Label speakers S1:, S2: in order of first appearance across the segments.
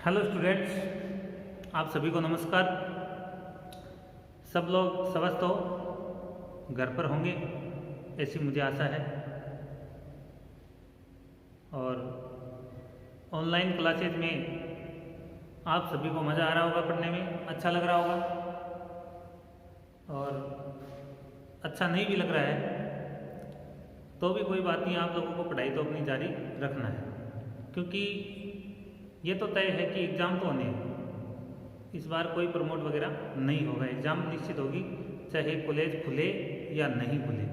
S1: Hello students, आप सभी को नमस्कार। सब लोग स्वस्थ हो, घर पर होंगे ऐसी मुझे आशा है। और ऑनलाइन क्लासेज में आप सभी को मज़ा आ रहा होगा, पढ़ने में अच्छा लग रहा होगा। और अच्छा नहीं भी लग रहा है तो भी कोई बात नहीं, आप लोगों को पढ़ाई तो अपनी जारी रखना है, क्योंकि ये तो तय है कि एग्ज़ाम तो होने हैं। इस बार कोई प्रमोट वगैरह नहीं होगा, एग्ज़ाम निश्चित होगी, चाहे कॉलेज खुले या नहीं खुले।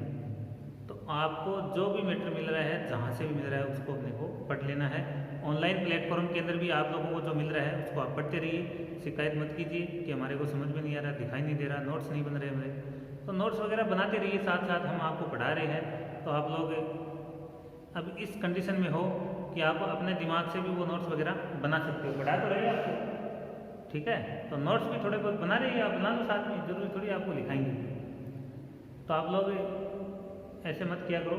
S1: तो आपको जो भी मैटर मिल रहा है, जहाँ से भी मिल रहा है, उसको अपने को पढ़ लेना है। ऑनलाइन प्लेटफॉर्म के अंदर भी आप लोगों को जो मिल रहा है उसको आप पढ़ते रहिए। शिकायत मत कीजिए कि हमारे को समझ में नहीं आ रहा, दिखाई नहीं दे रहा, नोट्स नहीं बन रहे हमारे। तो नोट्स वगैरह बनाते रहिए, साथ साथ हम आपको पढ़ा रहे हैं। तो आप लोग अब इस कंडीशन में हो कि आप अपने दिमाग से भी वो नोट्स वगैरह बना सकते हो। पढ़ा तो रहे आपको, ठीक है? तो नोट्स भी थोड़े बहुत बना रहे हैं, आप बना लो साथ में, जरूरी थोड़ी आपको लिखाएंगे। तो आप लोग ऐसे मत किया करो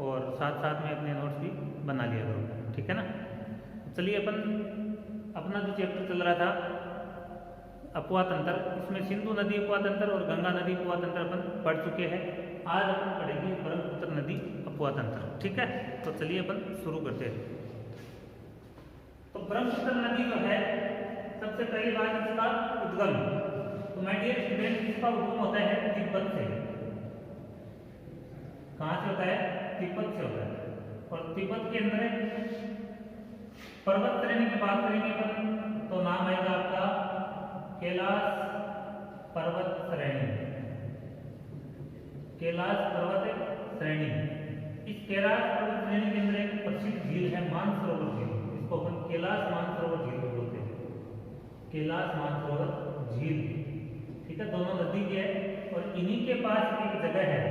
S1: और साथ साथ में अपने नोट्स भी बना लिया करो, ठीक है ना? चलिए, अपन अपना जो चैप्टर चल रहा था अपवा तंत्र, इसमें सिंधु नदी अपवा तंत्र और गंगा नदी अपवा तंत्र अपन पढ़ चुके हैं। आज अपन पढ़ेंगे ब्रह्मपुत्र नदी अपवा तंत्र, ठीक है? तो चलिए अपन शुरू करते हैं। तो ब्रह्मपुत्र नदी जो है, सबसे पहली बात इसका उद्गम। तो माय डियर स्टूडेंट, इसका उद्गम होता है तिब्बत से। कहाँ से होता है? तिब्बत से होता है। और तिब्बत के अंदर पर्वत श्रेणी की बात करेंगे अपन तो नाम आएगा आपका कैलाश पर्वत श्रेणी। कैलाश पर्वत श्रेणी। इस कैलाश पर्वत श्रेणी के अंदर एक प्रसिद्ध झील है, मानसरोवर झील। इसको अपन कैलाश मानसरोवर झील बोलते हैं, कैलाश मानसरोवर झील, ठीक है? दोनों नदी के है। और इन्हीं के पास एक जगह है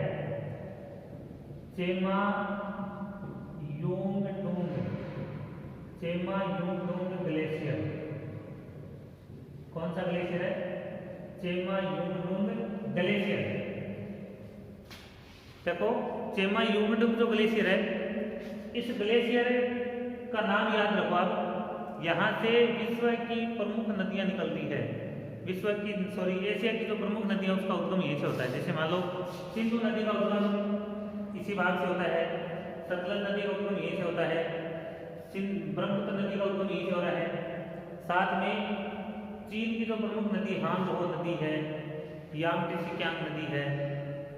S1: चेमा युंगडुंग, चेमा युंगडुंग ग्लेशियर। कौन सा ग्लेशियर है? चेमा युंगडुंग ग्लेशियर। देखो, चेमा युंगडुंग जो ग्लेशियर है, इस ग्लेशियर का नाम याद रखो आप। यहाँ से विश्व की प्रमुख नदियां निकलती है। एशिया की जो प्रमुख नदी है उसका उद्गम यहीं से होता है। जैसे मान लो सिंधु नदी का उद्गम इसी भाग से होता है, सतलज नदी का उद्गम यहीं से होता है, ब्रह्मपुत्र नदी का उद्गम यहीं से हो रहा है। साथ में चीन की जो प्रमुख नदी हांगहो नदी है, यांगत्से नदी है,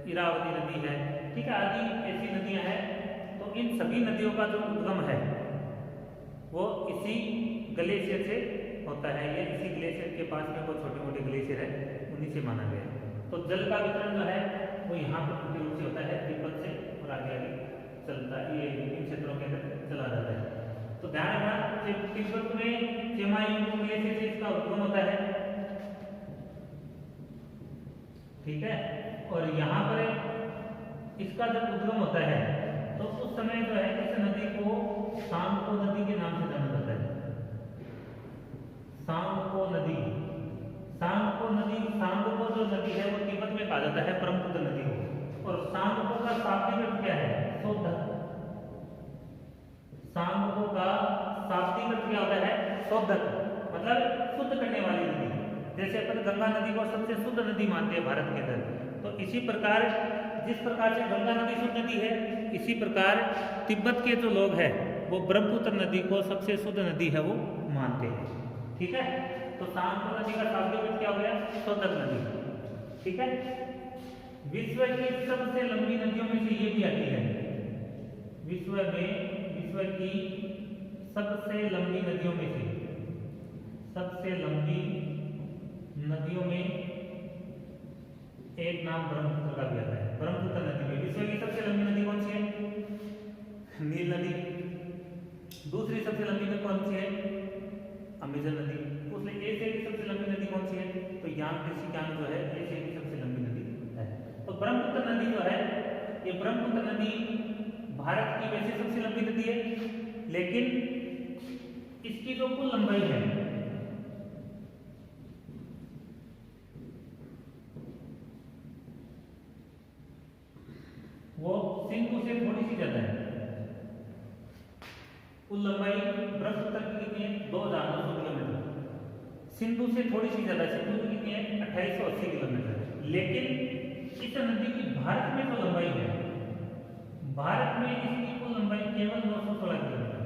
S1: इरावती नदी है, ठीक है, आदि ऐसी नदियां हैं। तो इन सभी नदियों का जो उद्गम है वो इसी ग्लेशियर से होता है। ये इसी ग्लेशियर के पास में कोई छोटे मोटे ग्लेशियर है, उन्हीं से माना गया है। तो जल का वितरण जो है वो यहाँ पर मुख्य रूप से होता है तिब्बत से, और आगे आगे चलता है, ये इन क्षेत्रों के अंदर चला जाता है। तो ध्यान रखना, तिब्बत में चेमा युंगडुंग ग्लेशियर से इसका उद्गम होता है, ठीक है? और यहाँ पर इसका जब उद्गम होता है तो उस समय जो है इस नदी को सांगपो नदी के नाम से जाना जाता है। सांगपो नदी, सांगपो नदी, सांगपो जो नदी है वो तिब्बत में कहा जाता है ब्रह्मपुत्र नदी को। और सांगपो का शाब्दिक अर्थ क्या है? शोधक। सांगपो का शाब्दिक अर्थ क्या होता है? शोधक, मतलब शुद्ध करने वाली नदी। जैसे अपन गंगा नदी को सबसे शुद्ध नदी मानते हैं भारत के अंदर, तो इसी प्रकार जिस प्रकार से गंगा नदी शुद्ध नदी है, इसी प्रकार तिब्बत के जो लोग हैं वो ब्रह्मपुत्र नदी को सबसे शुद्ध नदी है वो मानते हैं, ठीक है? तो सांगपो नदी का शाब्दिक अर्थ क्या हो गया? शोधक नदी, ठीक है? विश्व की सबसे लंबी नदियों में से ये भी आती है। विश्व की सबसे लंबी नदियों में से, सबसे लंबी नदियों में एक नाम ब्रह्मपुत्र का भी आता है। ब्रह्मपुत्र नदी में विश्व की सबसे लंबी नदी कौन सी है? नील नदी। दूसरी सबसे लंबी नदी कौन सी है? अमेजन नदी। उसमें एशिया की सबसे लंबी नदी कौन सी है? तो यांगत्से जो है एशिया की सबसे लंबी नदी है। तो ब्रह्मपुत्र नदी जो है, ये ब्रह्मपुत्र नदी भारत की वैसे सबसे लंबी नदी है, लेकिन इसकी जो कुल लंबाई है वो सिंधु से थोड़ी सी ज्यादा है। कुल लंबाई ब्रह्मपुत्र की कितनी है? 2900 किलोमीटर। सिंधु से थोड़ी सी ज्यादा, सिंधु की कितनी है? 2880 किलोमीटर। लेकिन इस नदी की भारत में जो लंबाई है, भारत में इसकी कुल लंबाई केवल 916 किलोमीटर।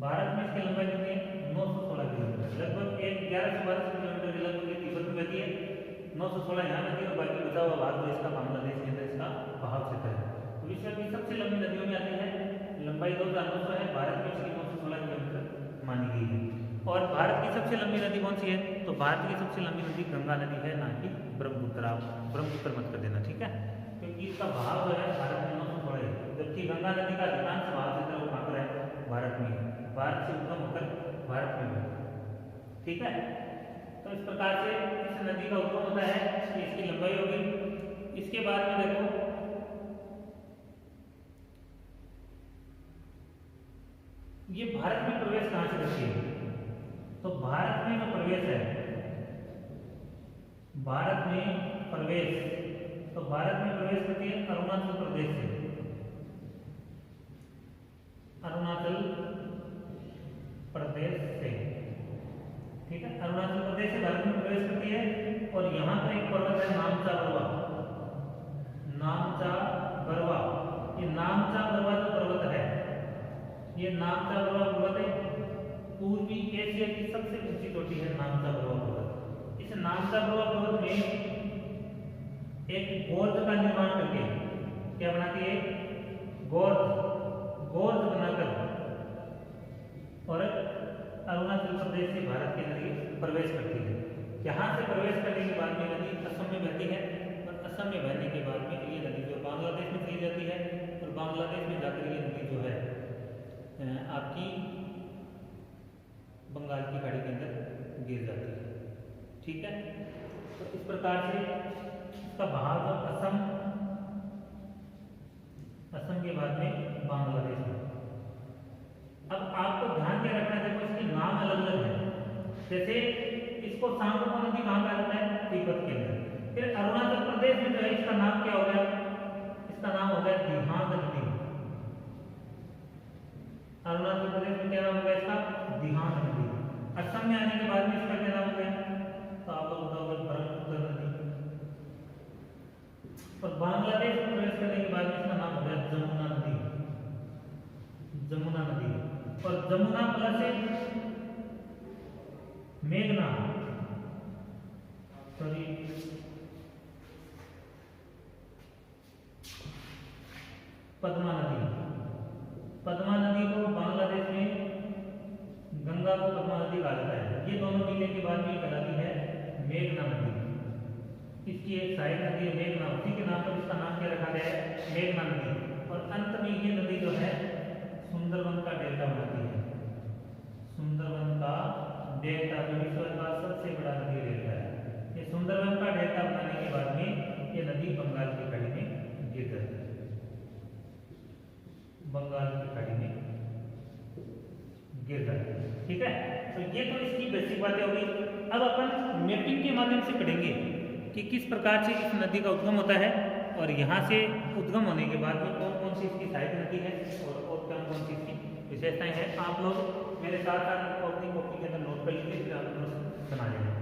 S1: भारत में इसकी लंबाई कितनी है? 916 किलोमीटर। लगभग 1112 किलोमीटर की लगभग तिब्बत में बहती है, 916 यहाँ बहती है और बाकी बचा हुआ भाग जो इसका बांग्लादेश के अंदर इसका बहाव क्षेत्र है। तो विश्व की सबसे लंबी नदियों में आती है, लंबाई 2900 है, भारत में इसकी 916 किलोमीटर मानी गई है। और भारत की सबसे लंबी नदी कौन सी है? तो भारत की सबसे लंबी नदी गंगा नदी है, ना कि ब्रह्मपुत्र। आप ब्रह्मपुत्र मत कर देना, ठीक है, क्योंकि इसका बहाव जो है भारत में 916 है, जबकि गंगा नदी का अधिकांश बहाव क्षेत्र वो कहाँ पर है? भारत में, भारत से उद्गम होकर भारत में है, ठीक है। तो इस प्रकार से इस नदी का उद्गम होता है, इसकी लंबाई होगी। इसके बाद में देखो ये भारत में प्रवेश कहां से करती है? तो भारत में जो प्रवेश है, भारत में प्रवेश, तो भारत में प्रवेश करती है अरुणाचल प्रदेश से। अरुणाचल प्रदेश से, ठीक है, अरुणाचल प्रदेश से भारत में प्रवेश करती है। और यहाँ पर एक पर्वत है नामचा बरवा, नामचा बरवा। ये नामचा बरवा जो पर्वत है, ये नामचा बरवा पर्वत है, पूर्वी एशिया की सबसे ऊंची चोटी है नामचा बरवा पर्वत। इस नामचा बरवा पर्वत में एक गोर्ज का निर्माण करके, क्या बनाती है? गोर्ज, गोर्ज बनाकर और अरुणाचल प्रदेश से भारत के नदी प्रवेश करती है। यहाँ से प्रवेश करने के बाद में नदी असम में बहती है, और असम में बहने के बाद में ये नदी जो बांग्लादेश में चली जाती है, और बांग्लादेश में जाकर ये नदी जो है आपकी बंगाल की खाड़ी के अंदर गिर जाती है, ठीक है। तो इस प्रकार से इसका बहाव असम, असम के बाद में बांग्लादेश में। अब आपको ध्यान क्या रखना है, देखो इसके नाम अलग अलग है। जैसे इसको सांगपो नदी कहाँ का आता है? तिब्बत के अंदर। फिर अरुणाचल प्रदेश में जो है इसका नाम क्या हो गया? इसका नाम हो गया दिहांग नदी। अरुणाचल प्रदेश में क्या नाम हो गया इसका? दिहांग नदी। असम में आने के बाद में इसका क्या नाम हो गया? तो आप लोग बताओगे ब्रह्मपुत्र नदी। और बांग्लादेश में प्रवेश करने के बाद में इसका नाम हो गया जमुना नदी, जमुना नदी। और जमुना प्लस मेघना, सॉरी पद्मा नदी, पद्मा नदी को बांग्लादेश में गंगा को पद्मा नदी कहा जाता है। ये दोनों मिलने के बाद में कहलाती है मेघना नदी। इसकी एक सहायक नदी है मेघना, उसी के नाम पर इसका नाम क्या रखा गया है? मेघना नदी। और अंत में ये नदी जो है सुंदरवन का डेल्टा बनाती है, सुंदरवन का डेल्टा, जो विश्व का सबसे बड़ा नदी डेल्टा है। ये सुंदरवन का डेल्टा बनाने के बाद में ये नदी बंगाल की खाड़ी में गिर जाती है, बंगाल की खाड़ी में गिर जाती है, ठीक है। तो ये तो इसकी बेसिक बातें होगी। अब अपन मैपिंग के माध्यम से पढ़ेंगे कि किस प्रकार से इस नदी का उद्गम होता है, और यहाँ से उद्गम होने के बाद में कौन कौन सी इसकी सहायक नदी है और कौन कौन सी इसकी विशेषताएं हैं। आप लोग मेरे साथ साथ इनको अपनी कॉपी के अंदर नोट कर लीजिए, फिर आप नोट्स बना लेंगे,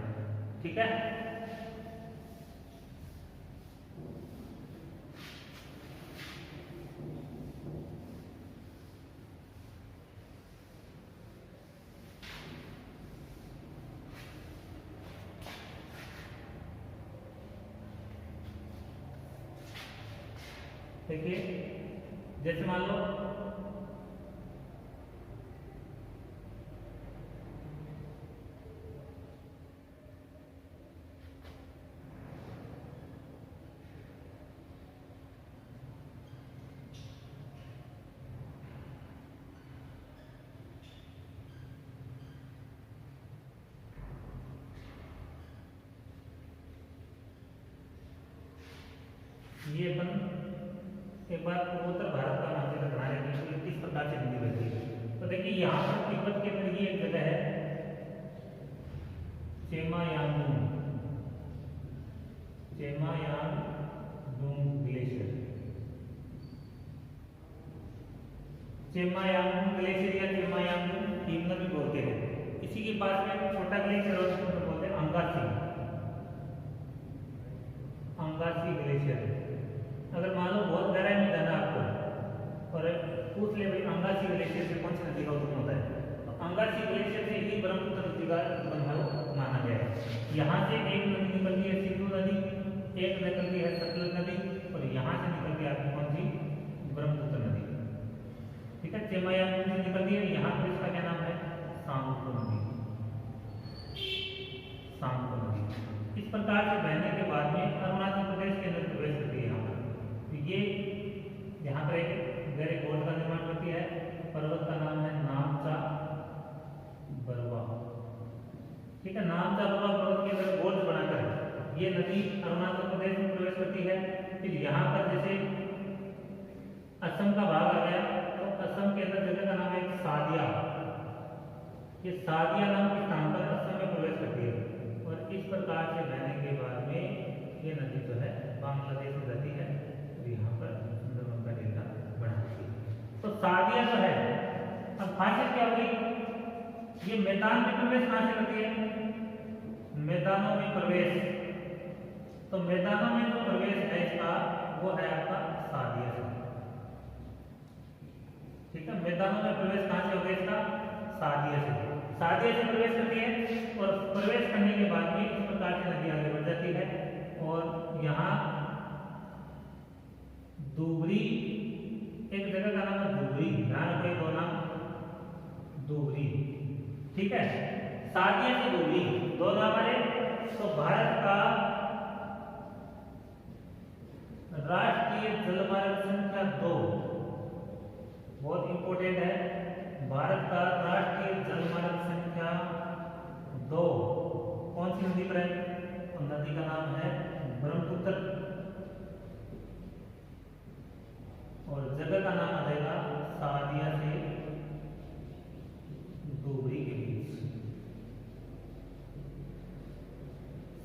S1: ठीक है। देखिए, जैसे मान लो ये अपन एक बार पूर्वोत्तर भारत का मानचित्र बना लेते हैं, तो किस प्रकार से नदी बहती है। तो देखिए यहाँ पर तिब्बत के अंदर ही एक जगह है चेमायांगडुंग, चेमायांगडुंग ग्लेशियर, चेमायांगुन ग्लेशियर या चेमायांगुन हिमनद भी बोलते हैं। इसी के पास में एक छोटा ग्लेशियर होता है उसको बोलते हैं अंगासी, अंगासी ग्लेशियर। अगर मान लो बहुत गहराई में जाना आपको और पूछ ले भाई अंगासी ग्लेशियर से कौन सी नदी का उत्पन्न होता है, तो अंगासी ग्लेशियर से ही ब्रह्मपुत्र नदी का उत्पन्न माना गया है। यहाँ से एक नदी निकलती है सिंधु नदी, एक निकलती है सतलुज नदी, और यहाँ से निकलती है आपकी कौन सी, ब्रह्मपुत्र नदी। ठीक है, चेमायांगुन से निकलती है, यहाँ पर इसका क्या नाम है, सांगपो नदी, सांगपो नदी। इस प्रकार से बहने के बाद में अरुणाचल प्रदेश के अंदर प्रवेश करती है। यहाँ पर तो ये यहाँ पर एक गहरे गोल्ड का निर्माण करती है। पर्वत का नाम है नामचा बरुआ। ठीक है, नामचा बरुआ पर्वत के अंदर गोल्ड बनाकर ये नदी अरुणाचल प्रदेश में प्रवेश करती है। फिर यहाँ पर जैसे असम का भाग आ गया तो असम के अंदर जगह का नाम है सादिया। ये सादिया नाम के स्थान पर असम में प्रवेश करती है और इस प्रकार से बहने के बाद में ये नदी जो है बांग्लादेश में जाती है और यहाँ पर सुंदरबन का डेल्टा बनाती है। तो सादिया जो है, अब खासियत क्या होगी, ये मैदान में प्रवेश कहाँ से करती है, मैदानों में प्रवेश। तो मैदानों में जो प्रवेश है इसका वो है आपका सादिया से। ठीक है, मैदानों में प्रवेश कहाँ से होगा इसका, सादिया से। सादिया से प्रवेश करती है और प्रवेश करने के बाद में इस प्रकार से नदी आगे बढ़ जाती है और यहाँ दुबरी, एक जगह का नाम है दुबरी, ध्यान रखिए दो नाम, दुबरी। ठीक है, सादिया से दुबरी दो नाम है। तो भारत का राष्ट्रीय जलमार्ग संख्या 2 बहुत इंपॉर्टेंट है। भारत का राष्ट्रीय जलमार्ग संख्या 2 कौन सी नदी पर है, तो नदी का नाम है ब्रह्मपुत्र और जगह का नाम आ जाएगा सादिया से दुबरी के बीच।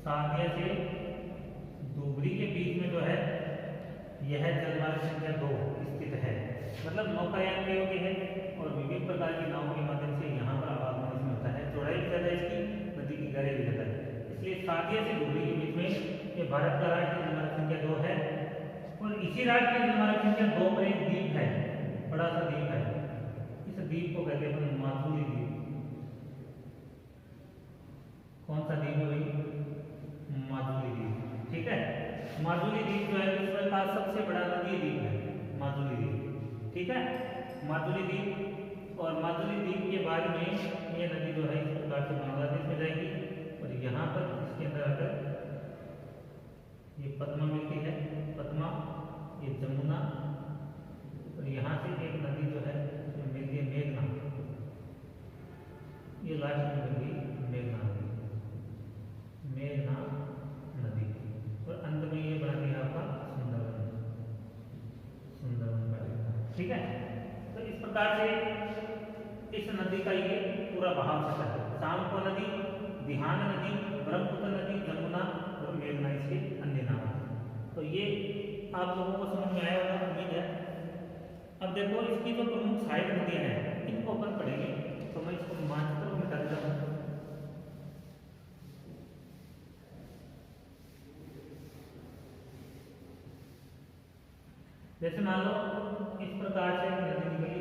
S1: सादिया से दुबरी के बीच में जो है यह जलमार्ग संख्या 2 स्थित है। मतलब नौकायान भी योग्य है और विभिन्न प्रकार की नावों के माध्यम से यहाँ पर आवागमन इसमें होता है। चौड़ाई भी ज़्यादा इसकी, नदी की गहराई भी ज़्यादा है, इसलिए सादिया से दुबरी के बीच में ये भारत का राष्ट्रीय जलमार्ग संख्या 2 है। और इसी राष्ट्रीय जलमार्ग संख्या 2 पर एक द्वीप है, बड़ा सा द्वीप है। इस द्वीप को कहते हैं माजुली द्वीप। कौन सा द्वीप है भाई, माजुली द्वीप। ठीक है, माजुली द्वीप जो है विश्व का सबसे बड़ा नदी द्वीप है माजुली द्वीप। ठीक है, माजुली द्वीप, और माजुली द्वीप के बाद में ये नदी जो है इस प्रकार से बांग्लादेश में जाएगी और यहाँ पर इसके अंदर आकर ये पद्मा मिलती है, पद्मा, ये जमुना, और यहाँ से एक नदी जो है मिलती है मेघना, ये लास्ट में मिलती मेघना नदी, मेघना नदी, और अंत में ये बनाती है आपका सुंदरबन, सुंदरबन का। ठीक है, तो इस प्रकार से इस नदी का ये पूरा बहाव चलता है। सांगपो नदी, दिहान नदी, ब्रह्मपुत्र नदी, जमुना और मेघना इसके अन्य नाम हैं। तो ये आप लोगों को समझ में आया होगा, उम्मीद है। अब देखो इसकी जो प्रमुख सहायक नदियां हैं इनको अपन पढ़ेंगे, तो मैं इसको मानचित्र में मिटा देता हूँ। जैसे मान लो इस प्रकार से नदी निकली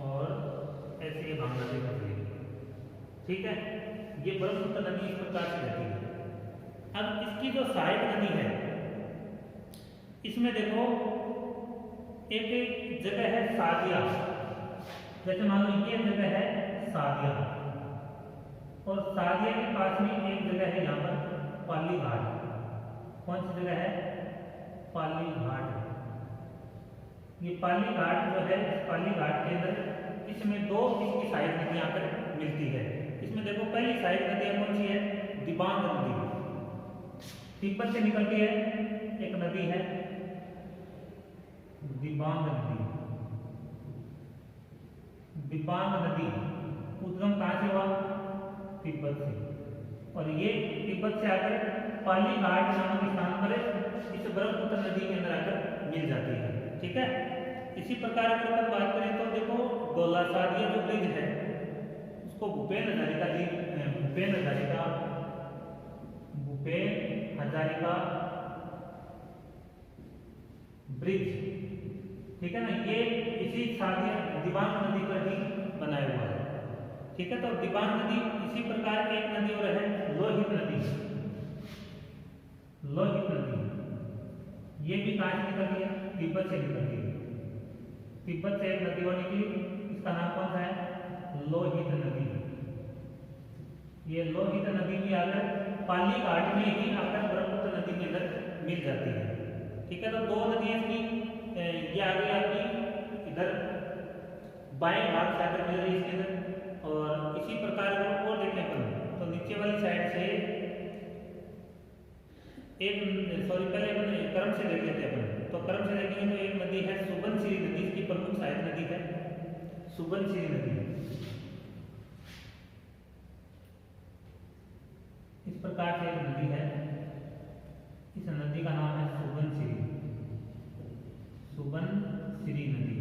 S1: और ऐसे ये बांग्लादेश में चली। ठीक है, ये ब्रह्मपुत्र नदी इस प्रकार से रहती है। अब इसकी जो सहायक नदी है इसमें देखो एक जगह है सादिया, जैसे मान लो ये जगह है सादिया और सादिया के पास में एक जगह है यहाँ पर पाली घाट। कौन सी जगह है, पाली घाट। ये पाली घाट जो है, इस पाली घाट के अंदर इसमें दो इसकी सहायक नदियां आकर मिलती है। इसमें देखो पहली सहायक नदियां कौन सी है, दिबांग नदी, तिब्बत से निकलती है एक नदी है दिबांग नदी। दिबांग नदी उद्गम कहाँ से हुआ, तिब्बत से, और ये तिब्बत से आकर पाली घाट नामक स्थान पर इस ब्रह्मपुत्र नदी के अंदर आकर मिल जाती है। ठीक है, इसी प्रकार अगर अपन बात करें तो देखो डोलासारिया जो ब्रिज है उसको भूपेन हजारिका ब्रिज, ठीक है ना, ये इसी सादिया दिबांग नदी पर ही बनाया हुआ है। ठीक है, तो दिबांग नदी, इसी प्रकार एक नदी और है लोहित नदी। ये भी कहाँ से निकलती है? तिब्बत से निकलती है। तिब्बत से एक नदी और निकली, इसका नाम कौन सा है? लोहित नदी। ये लोहित नदी भी आकर पाली घाट में ही आकर ब्रह्मपुत्र नदी के अंदर मिल जाती है। ठीक है, तो दो नदियां की ये आ गई आपकी इधर बाएं भाग से आकर मिल रही है इसके अंदर। और इसी प्रकार और देखें अपन तो नीचे वाली साइड से पहले अपन कर्म से देख लेते हैं अपन। तो कर्म से देखेंगे तो एक नदी है सुबनसिरी नदी, इसकी प्रमुख सहायक नदी है सुबनसिरी नदी। इस प्रकार से एक नदी है, इस नदी का नाम है सुबनसिरी नदी।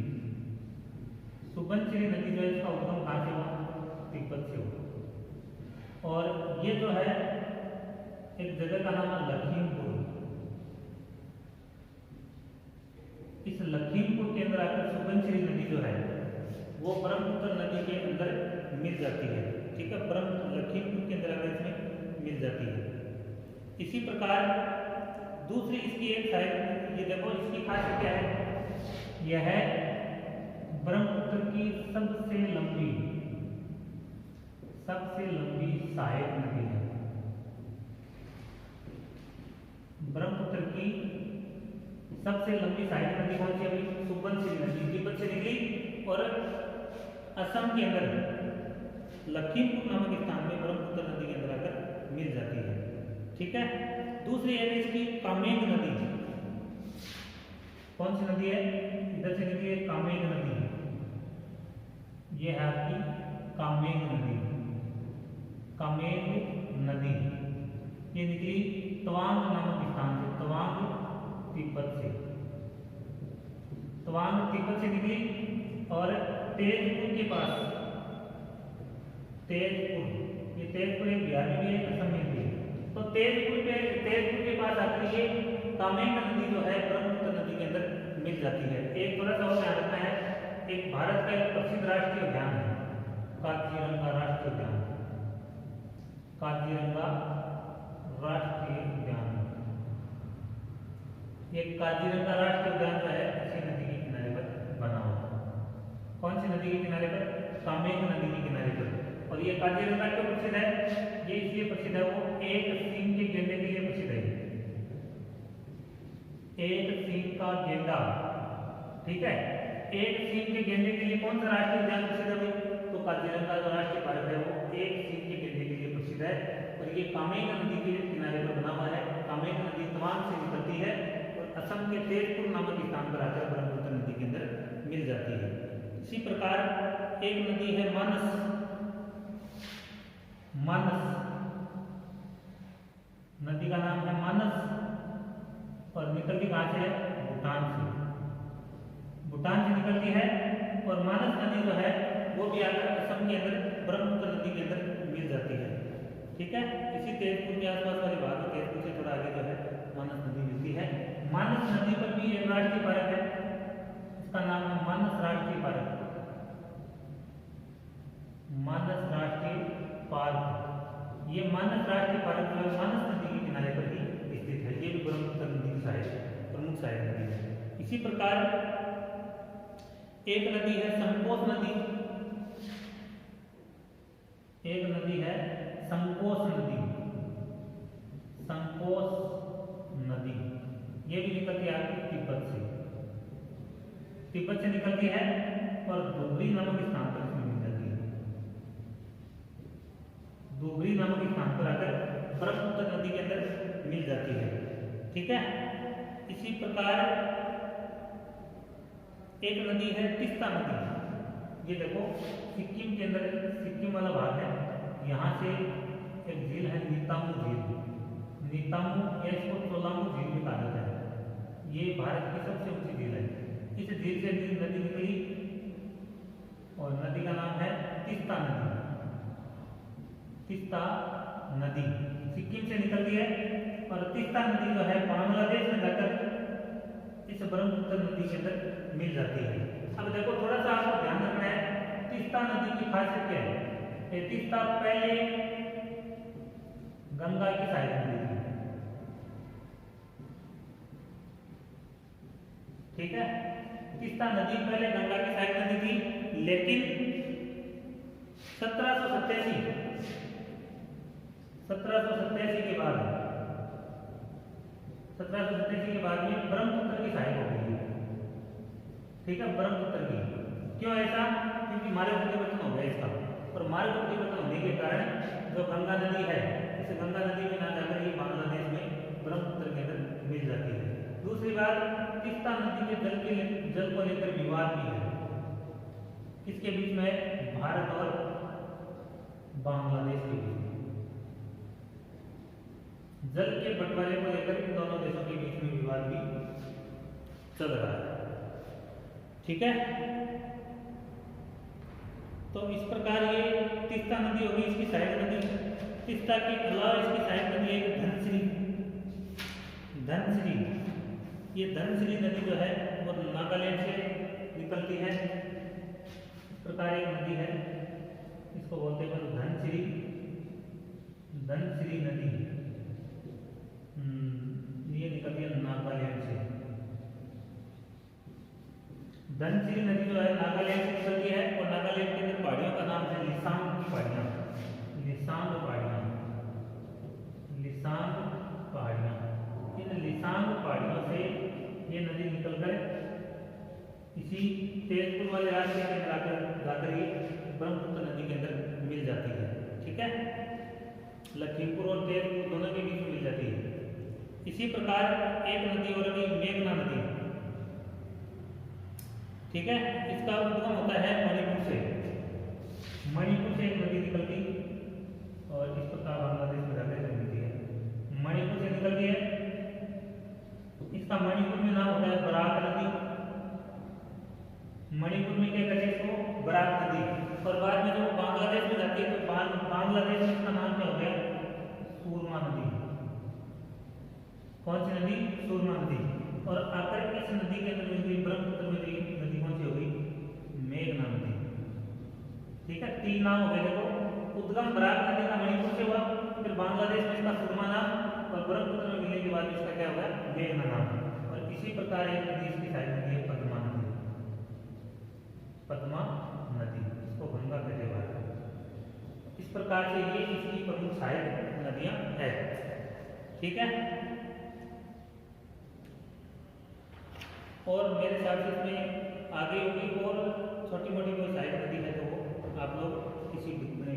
S1: सुबनसिरी नदी जो है इसका उद्गम कहाँ से हुआ? तिब्बत से हुआ। और ये जो है एक जगह का नाम है लखीमपुर। इस लखीमपुर के अंदर आकर सुबनसिरी नदी जो है वो ब्रह्मपुत्र नदी के अंदर मिल जाती है। ठीक है, लखीमपुर के अंदर आकर इसमें मिल जाती है। इसी प्रकार दूसरी इसकी एक साइड, ये देखो इसकी खासियत क्या है? यह है ब्रह्मपुत्र की सबसे लंबी सहायक नदी है। ब्रह्मपुत्र की सबसे लंबी सहायक नदी कौन सी है? सुबनसिरी नदी। तिब्बत से निकली और असम के अंदर लखीमपुर नामक स्थान में ब्रह्मपुत्र नदी के अंदर आकर मिल जाती है। ठीक है, दूसरी है इसकी कामेंग नदी। कौन सी नदी है? इधर से निकली है कामेंग नदी। ये है आपकी कामेंग नदी। ये निकली तवांग नामक स्थान से, तवांग तिब्बत से निकली और तेजपुर के पास, ये तेजपुर एक बिहार में भी है, असम में भी है। तो तेजपुर के पास आकर ये कामेंग नदी जो है ब्रह्मपुत्र नदी के अंदर मिल जाती है। एक थोड़ा सा और ध्यान रखना है, एक भारत का एक प्रसिद्ध राष्ट्रीय उद्यान है काजीरंगा राष्ट्रीय उद्यान। ये काजीरंगा राष्ट्रीय उद्यान जो है इसी नदी के किनारे पर बना हुआ है। कौन सी नदी के किनारे पर? कामेंग नदी के किनारे पर। और ये काजीरंगा क्यों प्रसिद्ध है? ये इसलिए प्रसिद्ध है, वो एक सींग के गेंडे के लिए प्रसिद्ध है। एक सींग का गेंडा, ठीक है, एक सींग के गेंडे के लिए कौन सा राष्ट्रीय उद्यान प्रसिद्ध है? तो काजीरंगा जो राष्ट्रीय पार्क है वो एक सींग के गेंडे के लिए प्रसिद्ध है। और ये कामेंग नदी के किनारे पर बना हुआ है। कामेंग नदी तवांग से निकलती है और असम के तेजपुर नामक स्थान पर आकर ब्रह्मपुत्र नदी के अंदर मिल जाती है। इसी प्रकार एक नदी है मानस नदी का नाम है मानस और निकलती कहाँ से है? भूटान से निकलती है। और मानस नदी जो है वो भी आकर असम के अंदर ब्रह्मपुत्र नदी के अंदर मिल जाती है। ठीक है, इसी तेजपुर के आसपास वाले भाग में, तेजपुर से थोड़ा आगे जो है मानस नदी मिलती है। मानस नदी पर भी एक राष्ट्रीय पार्क है, इसका नाम है मानस राष्ट्रीय पार्क। ये मानस राष्ट्रीय पार्क जो है मानस नदी के किनारे पर ही स्थित है। ये भी ब्रह्मपुत्र नदी की प्रमुख सहायक नदी है। इसी प्रकार एक नदी है संकोस नदी। ये भी निकलती है आपकी तिब्बत से निकलती है और डोगरी नामक स्थान पर इसमें मिल जाती है। डोगरी नामक स्थान पर आकर ब्रह्मपुत्र नदी के अंदर मिल जाती है। ठीक है, इसी प्रकार एक नदी है तीस्ता नदी। ये देखो सिक्किम के अंदर, सिक्किम वाला भाग है, यहाँ से एक झील है नीतामू झील, या इसको चोलामू झील भी कहा जाता है। ये भारत की सबसे ऊंची इस झील से नदी निकली और नदी का नाम है तीस्ता नदी। तीस्ता नदी सिक्किम से निकलती है और तीस्ता नदी जो है बांग्लादेश में जाकर इस ब्रह्मपुत्र नदी के अंदर मिल जाती है। अब देखो थोड़ा सा आपको ध्यान रखना है, तीस्ता नदी की खासियत क्या है। ये तीस्ता पहले गंगा की सहायक नदी थी, ठीक है। तीस्ता नदी पहले गंगा की सहायक नदी थी, लेकिन 1787 के बाद 1787 के बाद में ब्रह्मपुत्र की सहायक हो गई, ठीक है। ब्रह्मपुत्र की क्यों ऐसा, क्योंकि मार्ग परिवर्तन हो गया इसका, और मार्ग परिवर्तन होने के कारण जो गंगा नदी है, इस गंगा नदी में ना जाकर ये बांग्लादेश में ब्रह्मपुत्र के अंदर मिल जाती है। दूसरी बात, तीस्ता नदी के जल को लेकर विवाद भी है, किसके बीच में, भारत और बांग्लादेश के बीच में जल के बंटवारे को लेकर इन दोनों देशों के बीच में विवाद भी चल रहा है, ठीक है। तो इस प्रकार ये तीस्ता नदी होगी इसकी सहायक नदी। तीस्ता के अलावा इसकी सहायक नदी है धनसिरी। ये धनसिरी नदी जो है वो नागालैंड से निकलती है। इस प्रकार एक नदी है, इसको बोलते हैं धनसिरी नदी। ये निकलती है नागालैंड से। धनसिरी नदी जो है नागालैंड से निकलती है और नागालैंड के अंदर पहाड़ियों का नाम है लिसांग की पहाड़ियाँ। लिसांग पहाड़ियाँ। इन लिसांग पहाड़ियों से ये नदी निकलकर इसी तेजपुर वाले रास्ते के अंदर जाकर ये ब्रह्मपुत्र नदी के अंदर मिल जाती है, ठीक है। लखीमपुर और तेजपुर दोनों के बीच में मिल जाती है। इसी प्रकार एक नदी और भी मेघना नदी, ठीक है। इसका उद्गम होता है मणिपुर से एक नदी निकलती और इस प्रकार बांग्लादेश में जाकर मिलती है। मणिपुर से निकलती है, इसका मणिपुर में नाम होता है बराक नदी। मणिपुर में क्या कहते हैं इसको, बराक नदी। और बाद में जो बांग्लादेश में जाती है तो बांग्लादेश में इसका नाम क्या हो गया, सूरमा नदी। कौन सी नदी, सूरमा नदी। और आकर इस नदी के अंदर मिलती ब्रह्मपुत्र में नदी कौन सी हो गई, मेघना नदी, ठीक है। तीन नाम हो गए देखो, उद्गम बराक नदी का मणिपुर से हुआ, फिर बांग्लादेश में इसका सूरमा नाम, और ब्रह्मपुत्र में मिलने के बाद इसका क्या हुआ, मेघना नाम। और इसी प्रकार एक नदी इसकी सहायक नदी है पद्मा नदी। इसको गंगा कहते हैं। इस प्रकार से ये इसकी प्रमुख सहायक नदियां है, ठीक है। और मेरे हिसाब से इसमें आगे होगी और छोटी मोटी कोई सहायक नदी है तो वो आप लोग किसी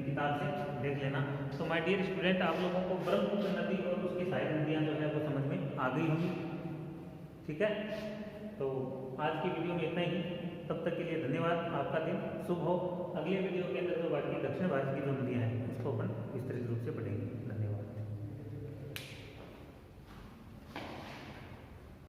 S1: किताब से देख लेना। तो माय डियर स्टूडेंट, आप लोगों को ब्रह्मपुत्र नदी और उसकी सहायक नदियाँ जो है वो समझ में आ गई होंगी, ठीक है। तो आज की वीडियो में इतना ही, तब तक के लिए धन्यवाद। आपका दिन शुभ हो। अगले वीडियो के अंदर जो बाकी दक्षिण भारत की जो नदियाँ हैं उसको अपन विस्तृत रूप से पढ़ेंगे। धन्यवाद।